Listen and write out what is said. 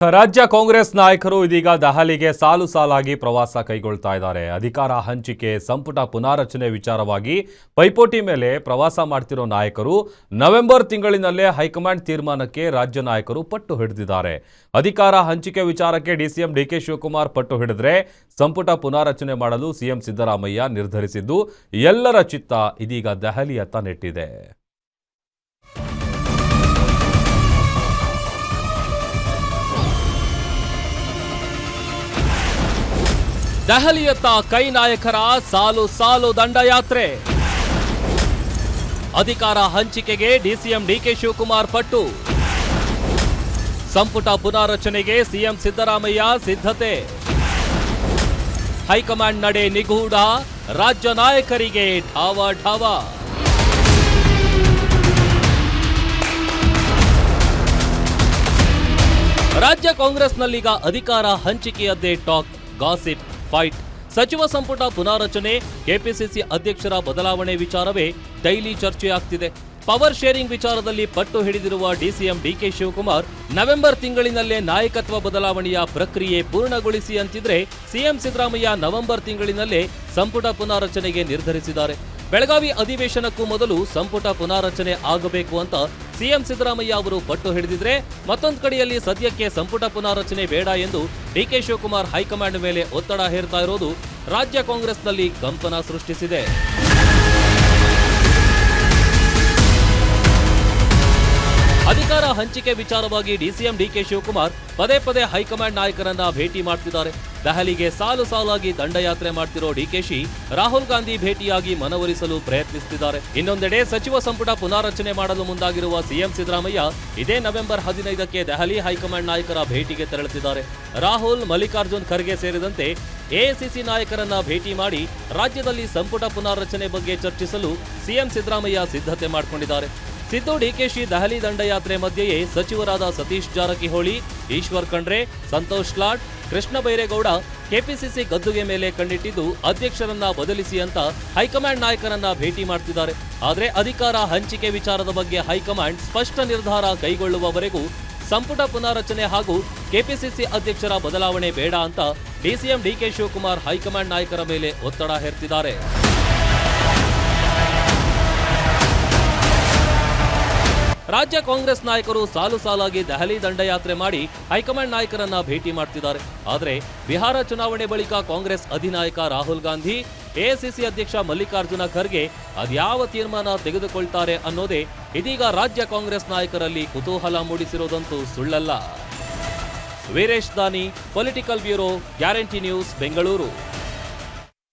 ರಾಜ್ಯ ಕಾಂಗ್ರೆಸ್ ನಾಯಕರು ಇದೀಗ ದೆಹಲಿಗೆ ಸಾಲು ಸಾಲಾಗಿ ಪ್ರವಾಸ ಕೈಗೊಳ್ತಾ ಇದ್ದಾರೆ. ಅಧಿಕಾರ ಹಂಚಿಕೆ, ಸಂಪುಟ ಪುನಾರಚನೆ ವಿಚಾರವಾಗಿ ಪೈಪೋಟಿ ಮೇಲೆ ಪ್ರವಾಸ ಮಾಡ್ತಿರೋ ನಾಯಕರು ನವೆಂಬರ್ ತಿಂಗಳಿನಲ್ಲೇ ಹೈಕಮಾಂಡ್ ತೀರ್ಮಾನಕ್ಕೆ ರಾಜ್ಯ ನಾಯಕರು ಪಟ್ಟು ಹಿಡಿದಿದ್ದಾರೆ. ಅಧಿಕಾರ ಹಂಚಿಕೆ ವಿಚಾರಕ್ಕೆ ಡಿಸಿಎಂ ಡಿಕೆ ಶಿವಕುಮಾರ್ ಪಟ್ಟು ಹಿಡಿದ್ರೆ ಸಂಪುಟ ಪುನಾರಚನೆ ಮಾಡಲು ಸಿಎಂ ಸಿದ್ದರಾಮಯ್ಯ ನಿರ್ಧರಿಸಿದ್ದು ಎಲ್ಲರ ಚಿತ್ತ ಇದೀಗ ದೆಹಲಿಯತ್ತ ನೆಟ್ಟಿದೆ. ದೆಹಲಿಯತ್ತ ಕೈ ನಾಯಕರ ಸಾಲು ಸಾಲು ದಂಡಯಾತ್ರೆ. ಅಧಿಕಾರ ಹಂಚಿಕೆಗೆ ಡಿಸಿಎಂ ಡಿಕೆ ಶಿವಕುಮಾರ್ ಪಟ್ಟು, ಸಂಪುಟ ಪುನಾರಚನೆಗೆ ಸಿಎಂ ಸಿದ್ದರಾಮಯ್ಯ ಸಿದ್ಧತೆ. ಹೈಕಮಾಂಡ್ ನಡೆ ನಿಗೂಢ, ರಾಜ್ಯ ನಾಯಕರಿಗೆ ಢಾವ ಢಾವ. ರಾಜ್ಯ ಕಾಂಗ್ರೆಸ್ನಲ್ಲೀಗ ಅಧಿಕಾರ ಹಂಚಿಕೆಯದ್ದೇ ಟಾಕ್, ಗಾಸಿಪ್, ಫೈಟ್. ಸಚಿವ ಸಂಪುಟ ಪುನಾರಚನೆ, ಕೆಪಿಸಿಸಿ ಅಧ್ಯಕ್ಷರ ಬದಲಾವಣೆ ವಿಚಾರವೇ ಡೈಲಿ ಚರ್ಚೆಯಾಗ್ತಿದೆ. ಪವರ್ ಶೇರಿಂಗ್ ವಿಚಾರದಲ್ಲಿ ಪಟ್ಟು ಹಿಡಿದಿರುವ ಡಿಸಿಎಂ ಡಿಕೆ ಶಿವಕುಮಾರ್ ನವೆಂಬರ್ ತಿಂಗಳಿನಲ್ಲೇ ನಾಯಕತ್ವ ಬದಲಾವಣೆಯ ಪ್ರಕ್ರಿಯೆ ಪೂರ್ಣಗೊಳಿಸಿ ಅಂತಿದ್ರೆ, ಸಿಎಂ ಸಿದ್ದರಾಮಯ್ಯ ನವೆಂಬರ್ ತಿಂಗಳಿನಲ್ಲೇ ಸಂಪುಟ ಪುನಾರಚನೆಗೆ ನಿರ್ಧರಿಸಿದ್ದಾರೆ. ಬೆಳಗಾವಿ ಅಧಿವೇಶನಕ್ಕೂ ಮೊದಲು ಸಂಪುಟ ಪುನಾರಚನೆ ಆಗಬೇಕು ಅಂತ ಸಿಎಂ ಸಿದ್ದರಾಮಯ್ಯ ಅವರು ಪಟ್ಟು ಹಿಡಿದಿದ್ರೆ, ಮತ್ತೊಂದು ಕಡೆಯಲ್ಲಿ ಸದ್ಯಕ್ಕೆ ಸಂಪುಟ ಪುನಾರಚನೆ ಬೇಡ ಎಂದು ಡಿಕೆ ಶಿವಕುಮಾರ್ ಹೈಕಮಾಂಡ್ ಮೇಲೆ ಒತ್ತಡ ಹೇರ್ತಾ ಇರೋದು ರಾಜ್ಯ ಕಾಂಗ್ರೆಸ್ನಲ್ಲಿ ಕಂಪನ ಸೃಷ್ಟಿಸಿದೆ. ಅಧಿಕಾರ ಹಂಚಿಕೆ ವಿಚಾರವಾಗಿ ಡಿಸಿಎಂ ಡಿಕೆ ಶಿವಕುಮಾರ್ ಪದೇ ಪದೇ ಹೈಕಮಾಂಡ್ ನಾಯಕರನ್ನ ಭೇಟಿ ಮಾಡ್ತಿದ್ದಾರೆ. ದೆಹಲಿಗೆ ಸಾಲು ಸಾಲಾಗಿ ದಂಡಯಾತ್ರೆ ಮಾಡ್ತಿರೋ ಡಿಕೆಶಿ ರಾಹುಲ್ ಗಾಂಧಿ ಭೇಟಿಯಾಗಿ ಮನವೊಲಿಸಲು ಪ್ರಯತ್ನಿಸುತ್ತಿದ್ದಾರೆ. ಇನ್ನೊಂದೆಡೆ ಸಚಿವ ಸಂಪುಟ ಪುನಾರಚನೆ ಮಾಡಲು ಮುಂದಾಗಿರುವ ಸಿಎಂ ಸಿದ್ದರಾಮಯ್ಯ ಇದೇ ನವೆಂಬರ್ 15ಕ್ಕೆ ದೆಹಲಿ ಹೈಕಮಾಂಡ್ ನಾಯಕರ ಭೇಟಿಗೆ ತೆರಳುತ್ತಿದ್ದಾರೆ. ರಾಹುಲ್, ಮಲ್ಲಿಕಾರ್ಜುನ್ ಖರ್ಗೆ ಸೇರಿದಂತೆ ಎಐಸಿಸಿ ನಾಯಕರನ್ನ ಭೇಟಿ ಮಾಡಿ ರಾಜ್ಯದಲ್ಲಿ ಸಂಪುಟ ಪುನಾರಚನೆ ಬಗ್ಗೆ ಚರ್ಚಿಸಲು ಸಿಎಂ ಸಿದ್ದರಾಮಯ್ಯ ಸಿದ್ಧತೆ ಮಾಡಿಕೊಂಡಿದ್ದಾರೆ. ಸಿದ್ದು ಡಿಕೆಶಿ ದೆಹಲಿ ದಂಡಯಾತ್ರೆ ಮಧ್ಯೆಯೇ ಸಚಿವರಾದ ಸತೀಶ್ ಜಾರಕಿಹೊಳಿ, ಈಶ್ವರ್ ಖಂಡ್ರೆ, ಸಂತೋಷ್ ಲಾಡ್, ಕೃಷ್ಣ ಬೈರೇಗೌಡ ಕೆಪಿಸಿಸಿ ಗದ್ದುಗೆ ಮೇಲೆ ಕಣ್ಣಿಟ್ಟಿದ್ದು ಅಧ್ಯಕ್ಷರನ್ನ ಬದಲಿಸಿ ಅಂತ ಹೈಕಮಾಂಡ್ ನಾಯಕರನ್ನ ಭೇಟಿ ಮಾಡ್ತಿದ್ದಾರೆ. ಆದರೆ ಅಧಿಕಾರ ಹಂಚಿಕೆ ವಿಚಾರದ ಬಗ್ಗೆ ಹೈಕಮಾಂಡ್ ಸ್ಪಷ್ಟ ನಿರ್ಧಾರ ಕೈಗೊಳ್ಳುವವರೆಗೂ ಸಂಪುಟ ಪುನಾರಚನೆ ಹಾಗೂ ಕೆಪಿಸಿಸಿ ಅಧ್ಯಕ್ಷರ ಬದಲಾವಣೆ ಬೇಡ ಅಂತ ಡಿಸಿಎಂ ಡಿಕೆ ಶಿವಕುಮಾರ್ ಹೈಕಮಾಂಡ್ ನಾಯಕರ ಮೇಲೆ ಒತ್ತಡ ಹೇರ್ತಿದ್ದಾರೆ. ರಾಜ್ಯ ಕಾಂಗ್ರೆಸ್ ನಾಯಕರು ಸಾಲು ಸಾಲಾಗಿ ದೆಹಲಿ ದಂಡಯಾತ್ರೆ ಮಾಡಿ ಹೈಕಮಾಂಡ್ ನಾಯಕರನ್ನ ಭೇಟಿ ಮಾಡ್ತಿದ್ದಾರೆ. ಆದರೆ ಬಿಹಾರ ಚುನಾವಣೆ ಬಳಿಕ ಕಾಂಗ್ರೆಸ್ ಅಧಿನಾಯಕ ರಾಹುಲ್ ಗಾಂಧಿ, ಎಐಸಿಸಿ ಅಧ್ಯಕ್ಷ ಮಲ್ಲಿಕಾರ್ಜುನ ಖರ್ಗೆ ಅದ್ಯಾವ ತೀರ್ಮಾನ ತೆಗೆದುಕೊಳ್ತಾರೆ ಅನ್ನೋದೇ ಇದೀಗ ರಾಜ್ಯ ಕಾಂಗ್ರೆಸ್ ನಾಯಕರಲ್ಲಿ ಕುತೂಹಲ ಮೂಡಿಸಿರೋದಂತೂ ಸುಳ್ಳಲ್ಲ. ವೀರೇಶ್ ದಾನಿ, political bureau, guarantee news, Bengaluru.